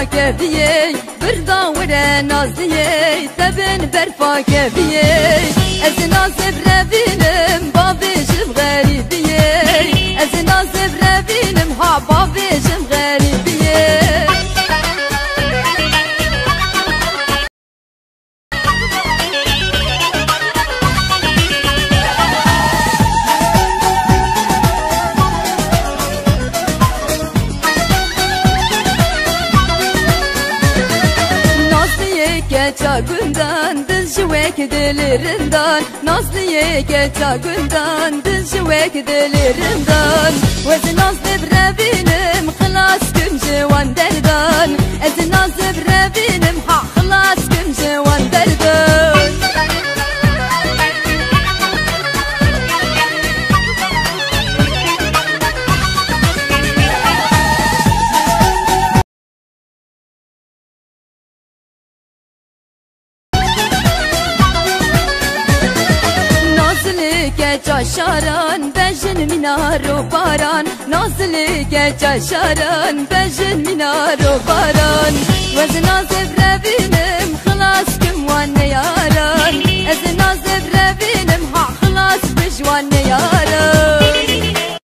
كافيي بردا ورا نازيي تبن برفا كافيي از نازب ربينم بابي جم غريبيي از نازب ربينم ها بابي جم غريبيي Çağından dız şüvek dilerinden Nazlıye ke çağından dız şüvek dilerinden Vezi nazlı brevinim Xılas küm jivan derdan Ezi nazlı brevinim Ha xılas küm jivan derdan Çaşaran bejin minaro baran Nazlı çaşaran bejin minaro baran Vez nazıv revinim xılas kim vanne yaran Ez nazıv revinim ha xılas bejvanne yaran